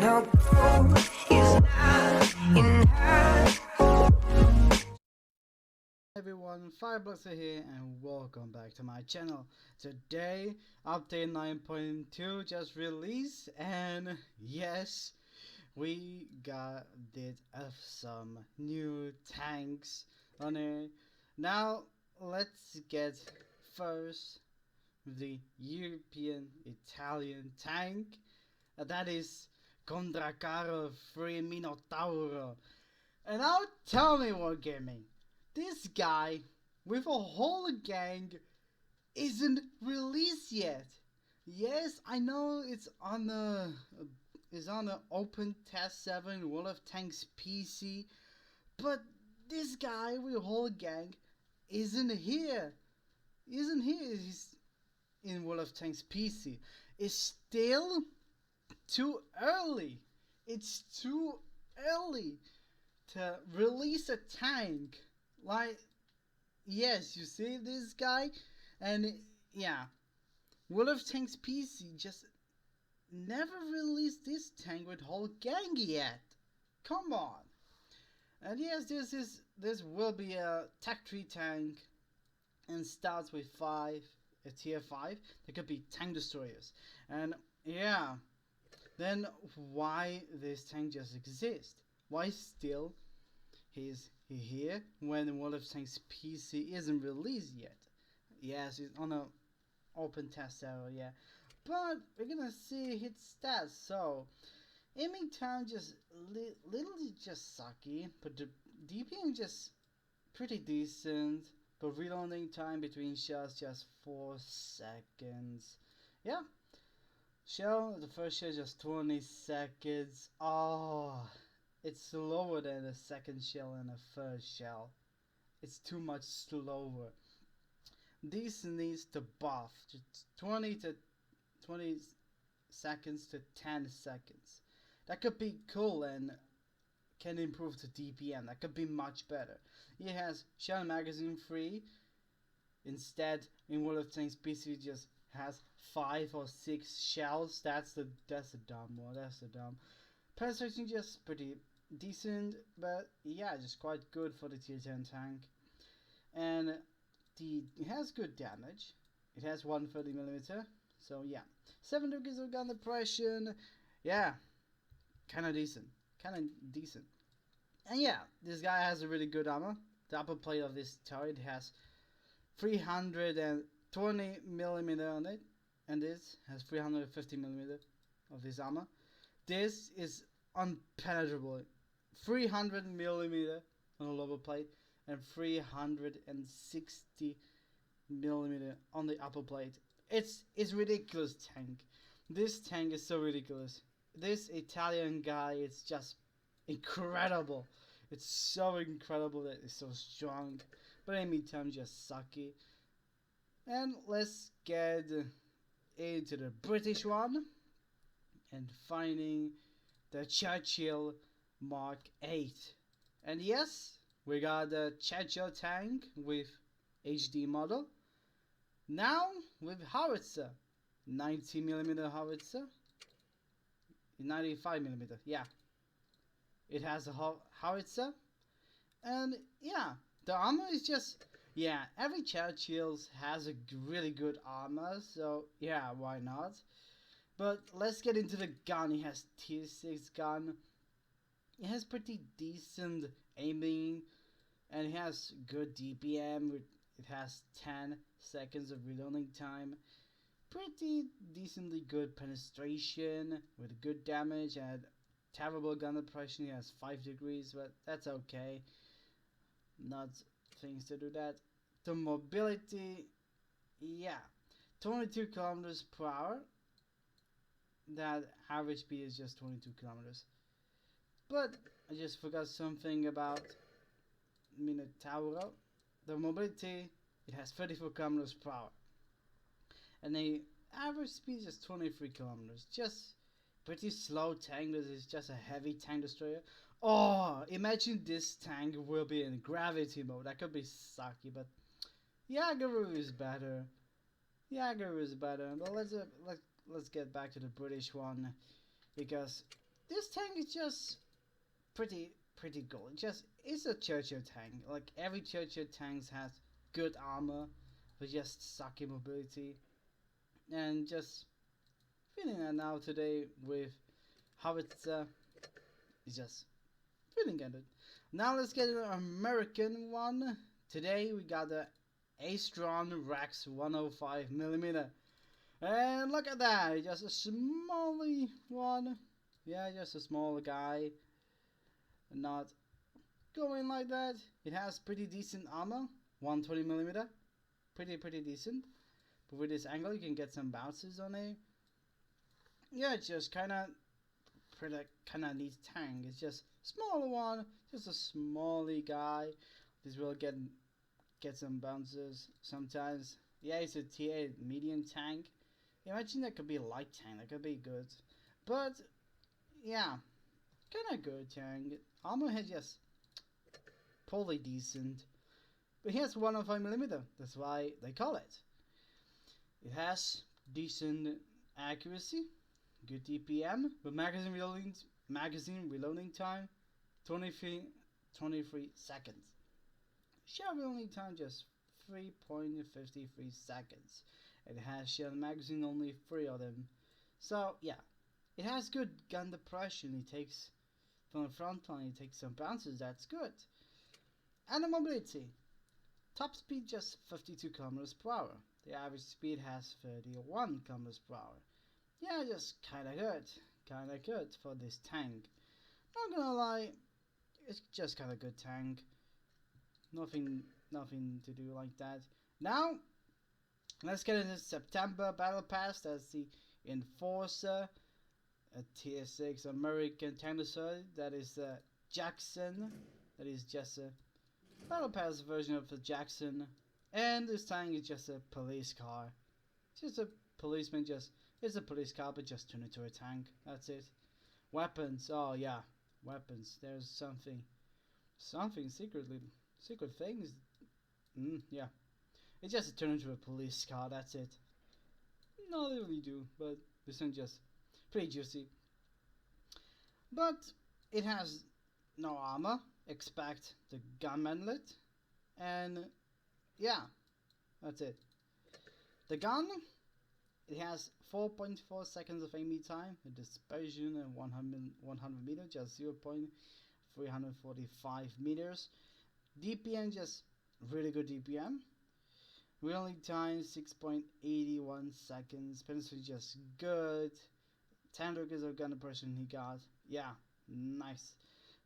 no gold is not enough. Everyone, WoTBlitz here and welcome back to my channel. Today, update 9.2 just released, and yes, we did some new tanks on it. Now, let's get first the European Italian tank. That is Contracaro Free Minotauro. And now tell me, Wargaming, this guy with a whole gang isn't released yet. Yes, I know it's on the Open Test 7 World of Tanks PC, but this guy with a whole gang isn't here. He's in World of Tanks PC. It's still too early. It's too early to release a tank. Like, yes, you see this guy, and yeah, World of Tanks PC just never released this tank with whole gang yet. Come on. And yes, this will be a Tech 3 tank, and starts with a tier 5. There could be tank destroyers, and yeah, then why this tank just exists? Why still he's here when World of Tanks PC isn't released yet? Yes, it's on a open test server, yeah. But we're gonna see his stats. So aiming time just little just sucky, but the DPM just pretty decent. But reloading time between shots just 4 seconds. Yeah. Shell, the first shell just 20 seconds. Oh, it's slower than the second shell and the first shell. It's too much slower. This needs to buff. Just 20 seconds to 10 seconds. That could be cool and can improve the DPM. That could be much better. It has shell magazine free. Instead, in World of Tanks PC just has 5 or 6 shells. That's the dumb one. That's the dumb. Penetration just pretty decent, but yeah, just quite good for the tier 10 tank. And it has good damage. It has 130mm. So yeah, 7 degrees of gun depression. Yeah, kinda decent. And yeah, this guy has a really good armor. The upper plate of this turret has 320mm on it, and this has 350mm of this armor. This is unpenetrable. 300mm on the lower plate and 360mm on the upper plate. It's ridiculous tank. This tank is so ridiculous. This Italian guy is just incredible. It's so incredible that it's so strong. But in meantime, just sucky. And let's get into the British one and finding the Churchill Mark 8. And yes, we got the Churchill tank with HD model. Now with howitzer, 90mm howitzer, 95mm, yeah. It has a howitzer, and yeah, the armor is just, yeah, every Churchill has a really good armor, so yeah, why not? But let's get into the gun. It has tier 6 gun. It has pretty decent aiming, and it has good DPM. It has 10 seconds of reloading time. Pretty decently good penetration with good damage and terrible gun depression. It has 5 degrees, but that's okay. Not things to do that. The mobility, yeah, 22 kilometers per hour. That average speed is just 22 kilometers. But I just forgot something about Minotauro. The mobility, it has 34 kilometers per hour. And the average speed is just 23 kilometers. Just pretty slow tank. This is just a heavy tank destroyer. Oh, imagine this tank will be in gravity mode. That could be sucky, but Yagaru is better. But let's get back to the British one, because this tank is just pretty cool. It's a Churchill tank. Like every Churchill tank has good armor, but just sucky mobility. And just feeling that now today with Howitzer is just feeling good. Now let's get an American one. Today we got the Astron Rex 105mm. And look at that, just a smally one. Yeah, just a small guy. Not going like that. It has pretty decent armor, 120mm. Pretty decent. But with this angle you can get some bounces on it. Yeah, it's just kinda neat tank. It's just smaller one, just a smally guy. This will get some bounces sometimes. Yeah, it's a tier medium tank. Imagine that could be a light tank, that could be good. But yeah, kinda good tank. Armor head just probably decent. But he has 105mm, that's why they call it. It has decent accuracy, good DPM, but magazine reloading time 23 seconds. Shell reloading time just 3.53 seconds. It has shell magazine, only 3 of them. So yeah, it has good gun depression. It takes from the front line, it takes some bounces, that's good. And the mobility. Top speed just 52 kilometers per hour. The average speed has 31 kilometers per hour. Yeah, just kinda good for this tank. Not gonna lie, it's just kinda good tank. Nothing to do like that. Now, let's get into September Battle Pass. That's the Enforcer, a tier 6 American tank. That is Jackson. That is just a Battle Pass version of the Jackson. And this tank is just a police car. Just a policeman, it's a police car, but just turn into a tank. That's it. Weapons, oh yeah, weapons. There's something secret things. Yeah. It's just a turn into a police car, that's it. No, they really do, but this one just pretty juicy. But it has no armor, expect the gun manlet, and yeah, that's it. The gun, it has 4.4 seconds of aiming time, a dispersion and 100 meters, just 0.345 meters. DPM, just really good DPM. Reloading time 6.81 seconds. Penetration just good. 10 degrees of gun depression he got. Yeah, nice.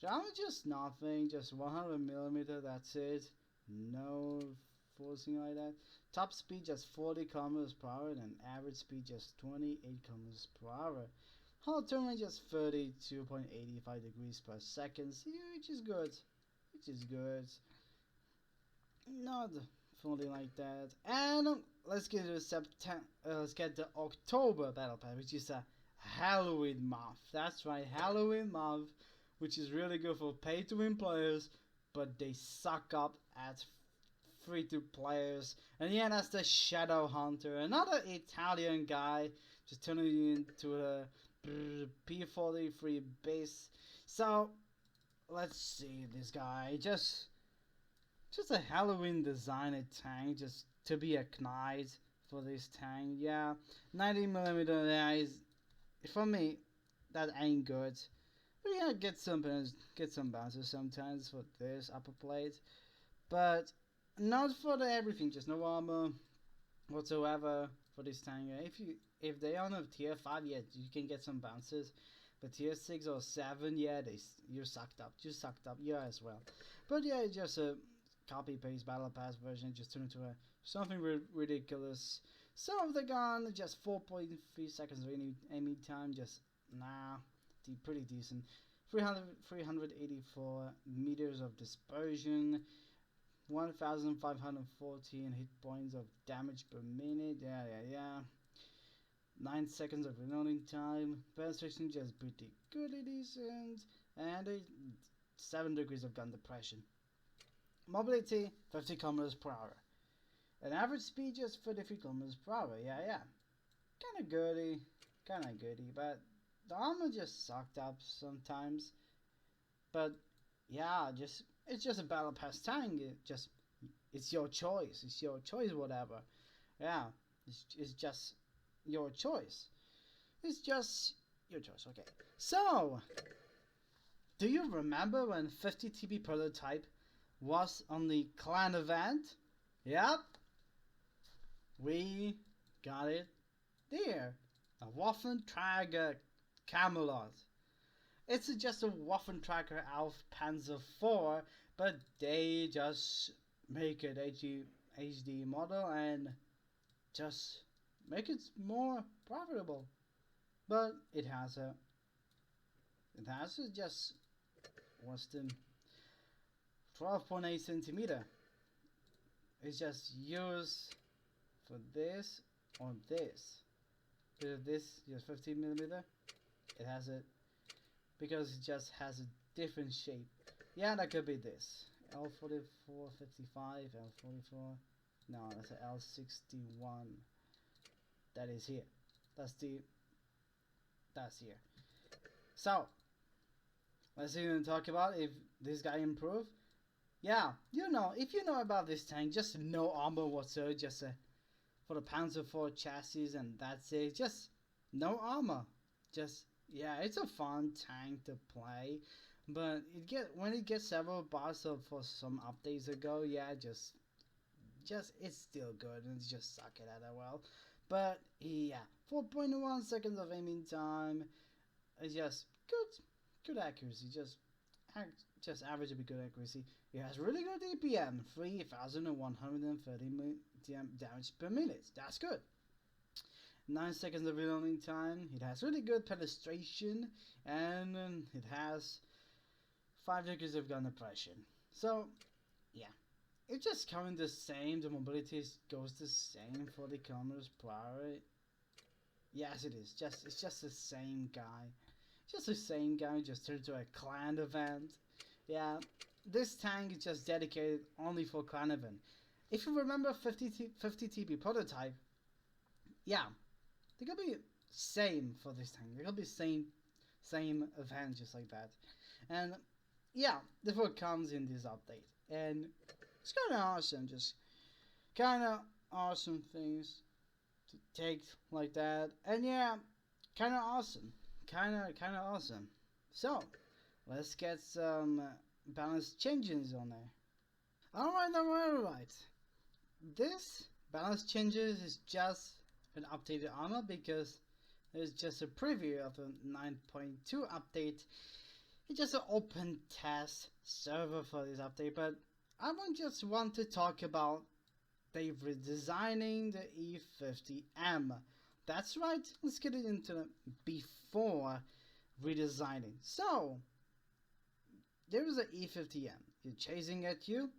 Armor just nothing, just 100mm, that's it. No forcing like that. Top speed just 40 kilometers per hour and average speed just 28 kilometers per hour. Hold turn range just 32.85 degrees per second, which is good. Not fully like that. And let's get to September. Let's get the October Battle Pass, which is a Halloween month. That's right, Halloween month, which is really good for pay-to-win players, but they suck up at free-to players. And yeah, that's the Shadow Hunter, another Italian guy, just turning into a P43 base. So let's see this guy, just a Halloween designed tank, just to be a knight for this tank. Yeah, 90mm. Yeah, is for me that ain't good. But yeah, get some bounces sometimes for this upper plate, but not for the everything. Just no armor whatsoever for this tank. If they are on tier 5, yeah, you can get some bounces. But tier 6 or 7, yeah, you're sucked up. Yeah, as well. But yeah, it's just a copy paste battle pass version. Just turn into something ridiculous. Some of the gun, just 4.3 seconds of aiming time. Just pretty decent. 384 meters of dispersion, 1,514 hit points of damage per minute. Yeah. 9 seconds of reloading time. Penetration just pretty goodly decent, and 7 degrees of gun depression. Mobility 50 kilometers per hour. An average speed just 33 kilometers per hour. Yeah. Kinda goody, but the armor just sucked up sometimes. But yeah, it's just a battle pass tank. It's your choice. It's your choice, whatever. Yeah, it's just your choice. It's just your choice. Okay. So, do you remember when 50 TB prototype was on the clan event? Yep, we got it there. A Waffentrager Camelot. It's just a Waffentrager Alf Panzer IV, but they just make it HD model and just make it more profitable. But it has a just what's the 12.8 centimeter. It's just used for this or this. This just 15 millimeter. It has it because it just has a different shape. Yeah, that could be this L44 55 L44. No, that's an L61. That is here. That's here. So let's even talk about if this guy improved. Yeah, if you know about this tank, just no armor whatsoever, just for the Panzer IV chassis, and that's it. Just no armor. Just yeah, it's a fun tank to play, but when it gets several bars up for some updates ago, yeah, just it's still good and it's just suck it at it well. But yeah, 4.1 seconds of aiming time. It's just good accuracy. Just average good accuracy. It has really good DPM, 3,130 damage per minute. That's good. 9 seconds of reloading time. It has really good penetration, and it has 5 degrees of gun depression. So, yeah, it's just coming the same. The mobility goes the same for the kilometers per hour. Yes, it is. It's just the same guy. Just the same guy. Just turned to a clan event. Yeah, this tank is just dedicated only for clan event. If you remember 50 TB prototype, yeah, they could be same for this tank. They could be same event just like that. And yeah, this what comes in this update. And it's kind of awesome. Just kind of awesome things to take like that. And yeah, kind of awesome. Kind of awesome. So, let's get some balance changes on there. Alright. This balance changes is just an updated armor because it's just a preview of a 9.2 update. It's just an open test server for this update, but I just want to talk about they redesigning the E50M. That's right, let's get it into the before redesigning. So, there is an E50M. It's chasing at you,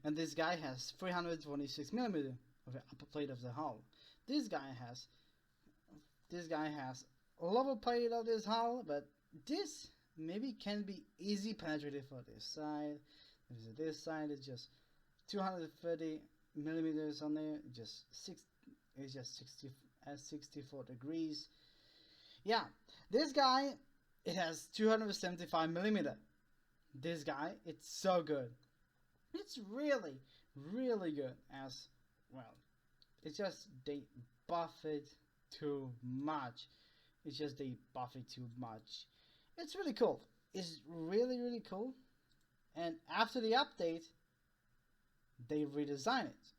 and this guy has 326mm of the upper plate of the hull. This guy has a lower plate of this hull, but this maybe can be easy penetrated for this side. This side is just 230mm on there. It's just 64 degrees. Yeah, this guy, it has 275mm. This guy, it's so good. It's really good as well. It's just they buff it too much. It's just they buff it too much. It's really cool. It's really cool. And after the update, they redesign it.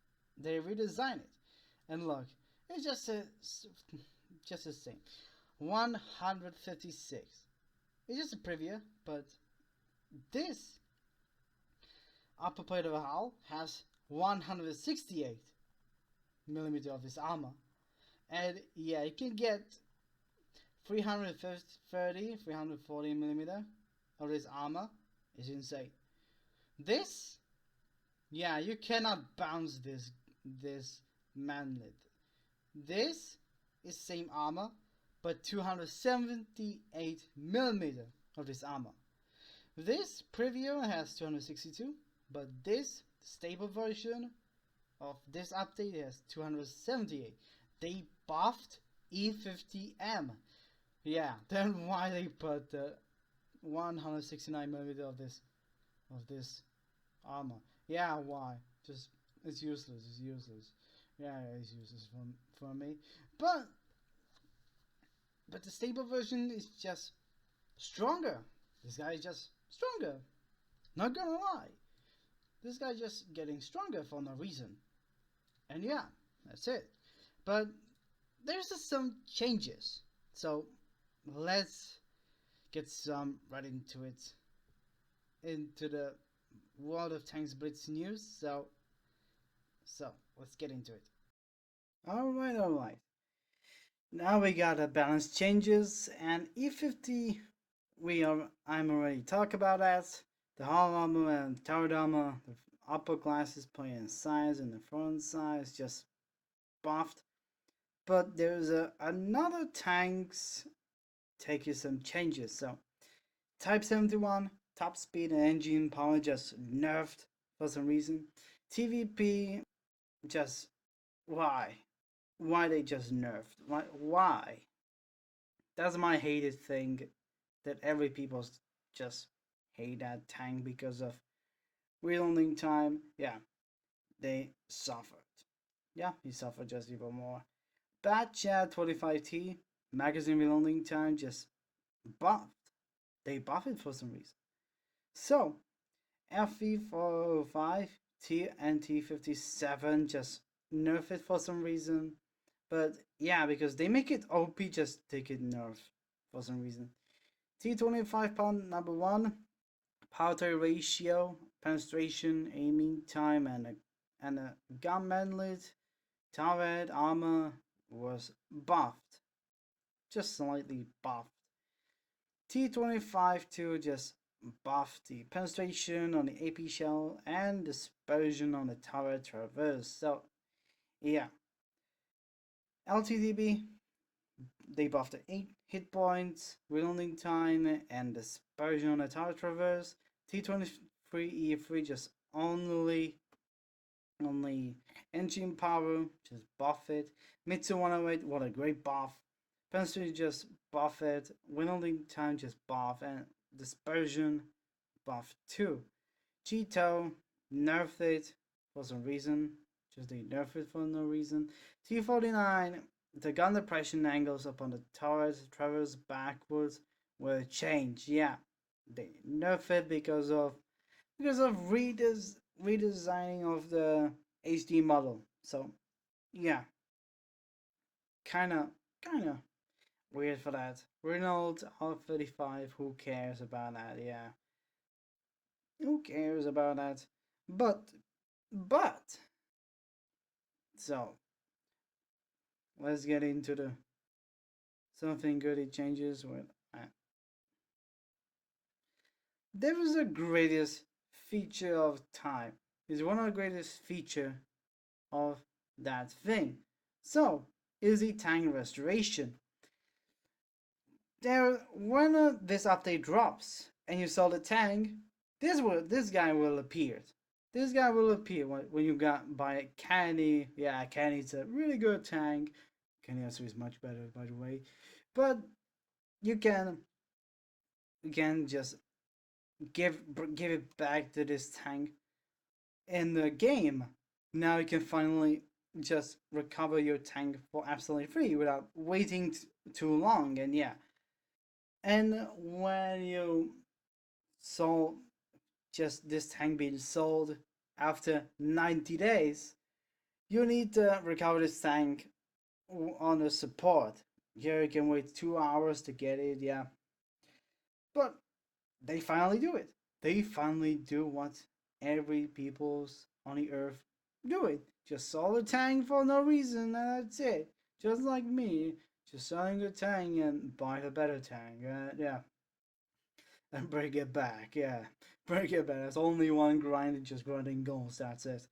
And look, it's just the same. 156. It's just a preview, but this upper plate of a hull has 168mm of this armor, and yeah, you can get 340mm of this armor. It's insane. This, yeah, you cannot bounce this manlet. This is same armor, but 278mm of this armor. This preview has 262, but this stable version of this update has 278. They buffed E50M. Yeah, then why they put the 169 millimeter of this armor? Yeah, why? Just it's useless. It's useless. Yeah, it's useless for me. But the stable version is just stronger. This guy is just stronger. Not gonna lie. This guy just getting stronger for no reason. And yeah, that's it. But there's just some changes. So let's get some right into the World of Tanks Blitz news. So let's get into it. All right. Now we got a balance changes and E50. I'm already talk about that. The hull armor and turret armor, the upper classes play in size and the front size just buffed. But there's another tanks taking some changes. So Type 71 top speed and engine power just nerfed for some reason. TVP just why? Why they just nerfed? Why? That's my hated thing that every people just hate that tank because of reloading time. Yeah, they suffered. Yeah, he suffered just even more. Bad Chat 25T magazine reloading time just buffed. They buffed it for some reason. So FV405 T and T57 just nerf it for some reason. But yeah, because they make it OP, just take it nerf for some reason. T25 pound number 1, power to ratio, penetration, aiming time, and a gun manlet, turret armor was buffed, just slightly buffed. T25 2 just buffed the penetration on the AP shell and dispersion on the turret traverse. So yeah, LTDB they buffed the 8 hit points, reloading time, and dispersion on the turret traverse. T23 E3 just only engine power, just buff it. Mitsu 108, what a great buff. Penetration just buff it. Reloading time just buff, and dispersion buff too. Cheeto nerfed it for some reason. Just they nerfed it for no reason. T49, the gun depression angles upon the turret traverse backwards will change. Yeah, they nerfed it because of redesigning of the HD model. So yeah, kinda weird for that. Renault R35, who cares about that? Yeah, who cares about that? But so let's get into the something good it changes with. There is the greatest feature of time. It's one of the greatest feature of that thing. So is the tank restoration. There, when this update drops and you saw the tank, this guy will appear. This guy will appear when you got by Candy. Yeah, Candy's a really good tank. Candy also is much better, by the way. But you can just give it back to this tank in the game. Now you can finally just recover your tank for absolutely free without waiting too long. And yeah, and when you saw just this tank being sold after 90 days, you need to recover this tank on the support. Here you can wait 2 hours to get it, yeah. But they finally do it. They finally do what every people's on the earth do it. Just sell the tank for no reason and that's it. Just like me, just selling the tank and buy a better tank. Yeah. And bring it back, yeah. Bring it back. There's only one grind, just grinding goals, that's it.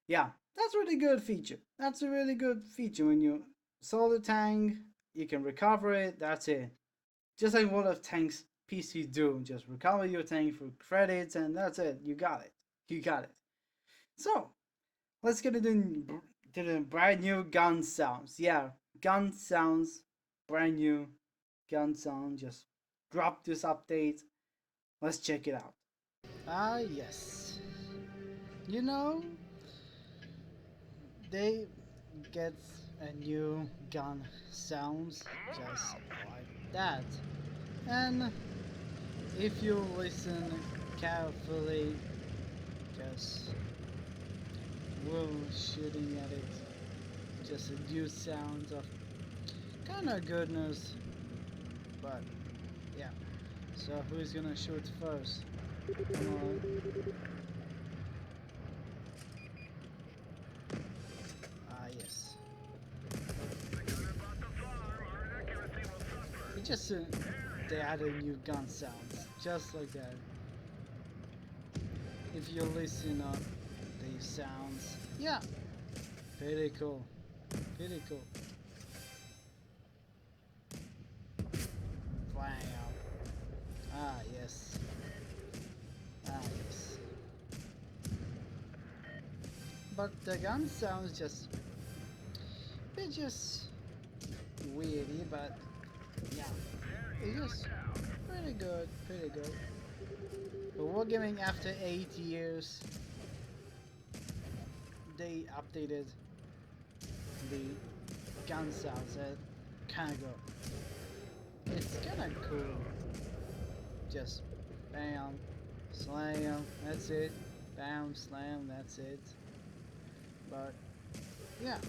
Yeah, that's a really good feature. That's a really good feature. When you sell the tank, you can recover it, that's it. Just like what a tank's PC do. Just recover your tank for credits and that's it. You got it. You got it. So, let's get into the brand new gun sounds. Yeah, gun sounds brand new gun sound just dropped this update. Let's check it out. Yes. You know, they get a new gun sounds just like that. And if you listen carefully, just will shooting at it, just a new sound of kind of goodness. But yeah, so who's gonna shoot first? Come on. Yes. It just they added new gun sounds, just like that. If you listen up these sounds, yeah, pretty cool, pretty cool. Flying out. Yes. Yes. But the gun sounds it's just weirdy, but yeah, it's just pretty good, pretty good. But Wargaming after 8 years, they updated the gun sounds that kinda good. It's kinda cool. Just bam, slam, that's it. Bam, slam, that's it. But yeah,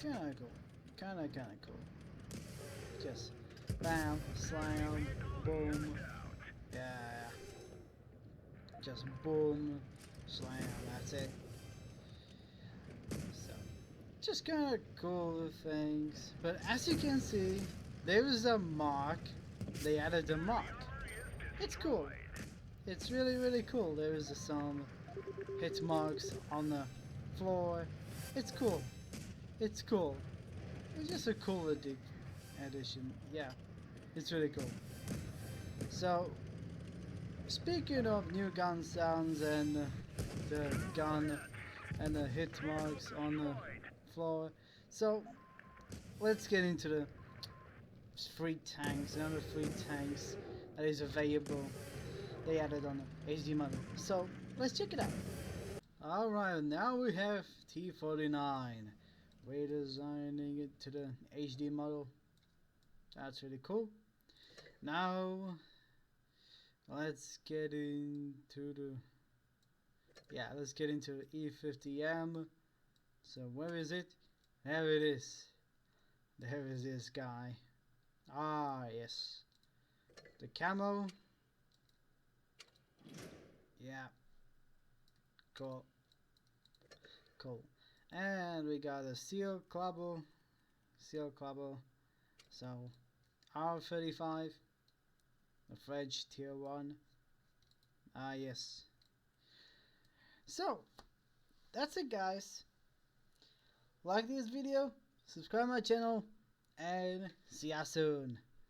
kinda cool. Kinda cool. Just bam, slam, boom. Yeah. Just boom, slam, that's it. So, just kinda cool things. But as you can see, there is a mark. They added a mark. It's cool. It's really cool. There is some hit marks on the floor. It's cool. It's cool. It's just a cool addition. Yeah, it's really cool. So, speaking of new gun sounds and the gun and the hit marks on the floor, so let's get into the free tanks, another free tanks that is available. They added on the HD model. So let's check it out. Alright, now we have T49. Redesigning it to the HD model. That's really cool. Now let's get into the let's get into E50M. So where is it? There it is. There is this guy. Yes. The camo. Yeah. Cool. Cool. And we got a seal clubber. So R35. The French tier 1. Yes. So that's it, guys. Like this video, subscribe my channel, and see ya soon.